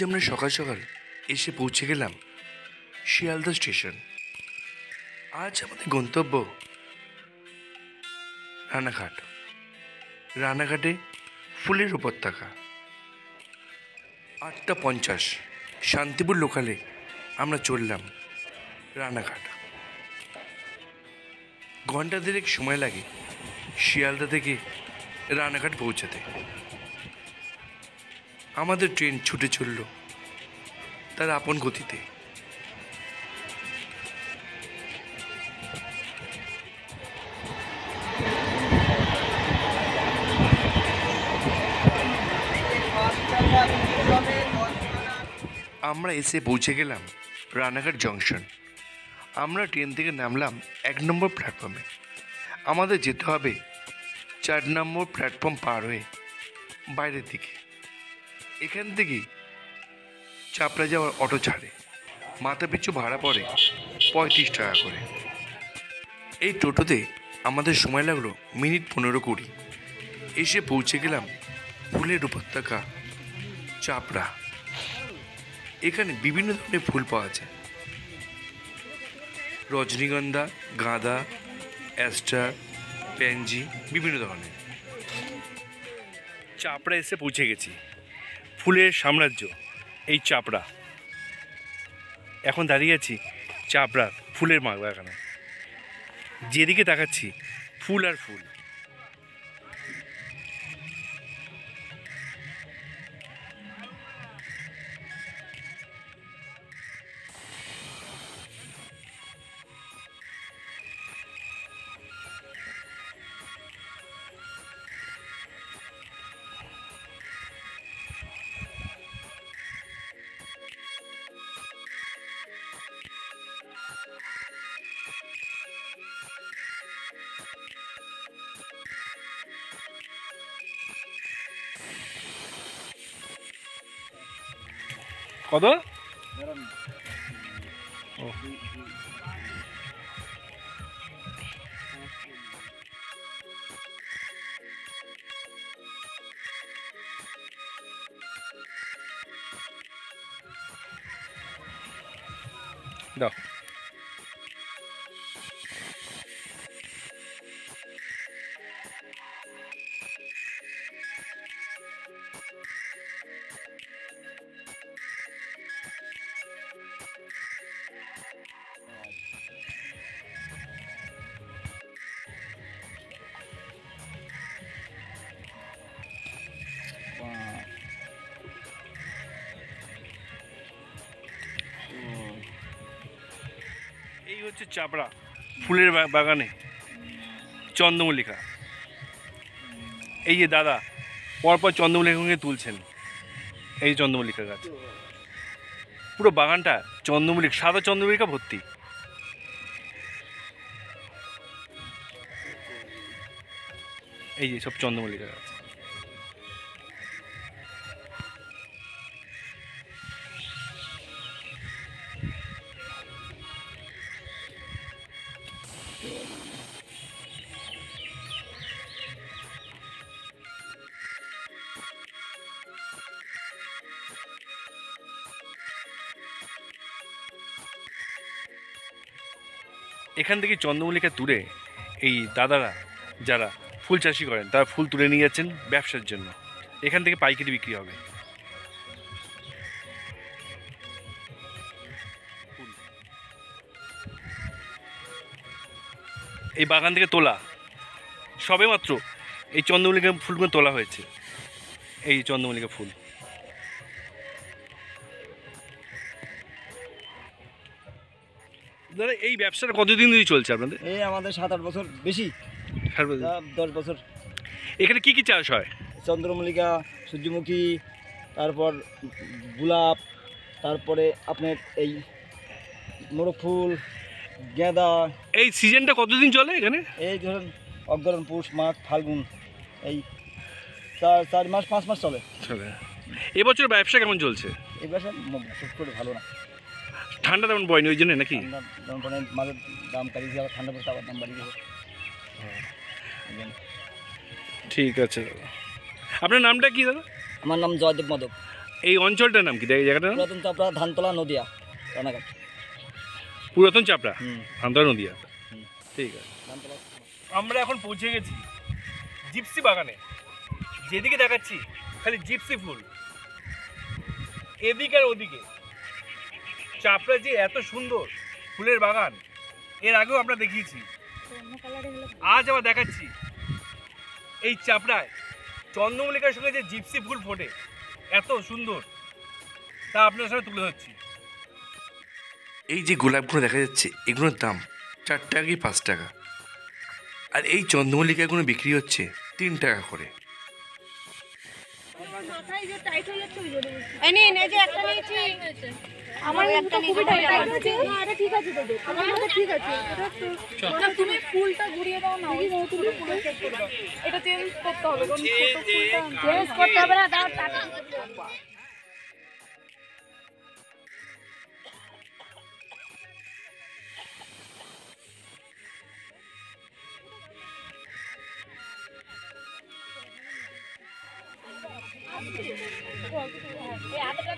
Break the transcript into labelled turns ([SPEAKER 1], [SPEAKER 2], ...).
[SPEAKER 1] আমরা সকাল সকাল এসে পৌঁছে গেলাম শিয়ালদা স্টেশন। আজ আমাদের গন্তব্য রানাঘাট। রানাঘাটে ফুলের উপত্যকা। 8:50 শান্তিপুর লোকালে আমরা চললাম রানাঘাট। ঘন্টা দেড়েক সময় লাগে শিয়ালদা থেকে রানাঘাট পৌঁছাতে। আমাদের ট্রেন ছুটে চলল তার আপন গতিতে। আমরা এসে পৌঁছে গেলাম রানাঘাট জংশন। আমরা ট্রেন থেকে নামলাম 1 নম্বর প্ল্যাটফর্মে। আমাদের যেতে হবে 4 নম্বর প্ল্যাটফর্ম পার হয়ে বাইরের দিকে। এখান থেকেই চাপড়া যাওয়ার অটো ছাড়ে। মাথা পিছু ভাড়া পড়ে 35 টাকা করে। এই টোটোতে আমাদের সময় লাগলো মিনিট 15-20। এসে পৌঁছে গেলাম ফুলের উপত্যকা চাপড়া। এখানে বিভিন্ন ধরনের ফুল পাওয়া যায়। রজনীগন্ধা, গাঁদা, অ্যাস্টার, প্যানজি, বিভিন্ন ধরনের। চাপড়া এসে পৌঁছে গেছি। ফুলের সাম্রাজ্য এই চাপড়া। এখন দাঁড়িয়ে আছি চাপড়া ফুলের বাগানে। যেদিকে তাকাচ্ছি ফুল আর ফুল। কত? দাও। এই হচ্ছে চাপড়া ফুলের বাগানে চন্দ্রমল্লিকা। এই যে দাদা পরপর চন্দ্রমল্লিকা তুলছেন। এই চন্দ্রমল্লিকা গাছ, পুরো বাগানটা চন্দ্রমল্লিকা, সাদা চন্দ্রমল্লিকা ভর্তি। এই যে সব চন্দ্রমল্লিকা গাছ। এখান থেকে চন্দ্রমল্লিকা তুলে এই দাদারা যারা ফুল চাষি করেন তারা ফুল তুলে নিয়ে যাচ্ছেন ব্যবসার জন্য। এখান থেকে পাইকারি বিক্রি হবে। এই বাগান থেকে তোলা সবে মাত্র এই চন্দ্রমল্লিকা ফুলগুলো তোলা হয়েছে। এই চন্দ্রমল্লিকা ফুল। দাদা এই ব্যবসাটা কতদিন ধরে চলছে আপনাদের?
[SPEAKER 2] এই আমাদের 7-8 বছর, বেশি 10 বছর।
[SPEAKER 1] এখানে কি কি চাষ হয়?
[SPEAKER 2] চন্দ্রমল্লিকা, সূর্যমুখী, তারপর গোলাপ, তারপরে আপনার এই মোরগ ফুল, গাঁদা।
[SPEAKER 1] এই সিজনটা কতদিন চলে এখানে?
[SPEAKER 2] এই ধরুন অগ্রহায়ণ, পৌষ, মাঘ, ফাল্গুন, এই 4 মাস 5 মাস চলে।
[SPEAKER 1] এবছর ব্যবসা কেমন চলছে?
[SPEAKER 2] এই ব্যবসা খুব করে ভালো না।
[SPEAKER 1] ঠান্ডা তেমন পড়েনি ওই জন্য নাকি?
[SPEAKER 2] মাছের দাম কাটিয়ে আবার ঠান্ডা পড়তে আবার দাম বাড়িয়ে দেবে।
[SPEAKER 1] ঠিক আছে দাদা। আপনার নামটা কি দাদা?
[SPEAKER 2] আমার নাম জয়দেব মাধব।
[SPEAKER 3] এই অঞ্চলটার নাম কি, এই জায়গাটার নাম?
[SPEAKER 2] পুরাতন চাপড়া, ধানতলা, নদিয়া, রানাঘাট।
[SPEAKER 3] পুরাতন চাপড়া,
[SPEAKER 2] হুম,
[SPEAKER 3] ধানতলা, নদিয়া।
[SPEAKER 2] হুম।
[SPEAKER 3] ঠিক আছে।
[SPEAKER 2] ধানতলা।
[SPEAKER 3] আমরা এখন পৌঁছে গেছি জিপসি বাগানে। যেদিকে দেখাচ্ছি খালি জিপসি ফুল, এদিকে আর ওদিকে। চাপড়া যে এত সুন্দর ফুলের বাগান এর আগেও আমরা দেখিয়েছি, আজ আবার দেখাচ্ছি। এই চাপড়ায় চন্দ্রমল্লিকার সঙ্গে যে জিপসি ফুল ফোটে এত সুন্দর, তা আপনার সামনে তুলে ধরছি।
[SPEAKER 1] এই যে গোলাপগুলো দেখা যাচ্ছে এগুলোর দাম 4 টাকা কি 5 টাকা, আর এই চন্দ্রমল্লিকাগুলো বিক্রি হচ্ছে 3 টাকা করে।
[SPEAKER 4] এই নিন, এই যে একটা নিয়েছি। আমার একটা খুবই টাইট আছে। না, এটা ঠিক আছে দাদা। আমার মতে ঠিক আছে। এটা তো তুমি ফুলটা ঘুরিয়ে দাও না। ওই তুমি পুরো চেক করে দাও। এটা চেঞ্জ করতে হবে। কোন ছোট ফুলটা চেঞ্জ করতে হবে না, দাও টাকা। এই আটাটা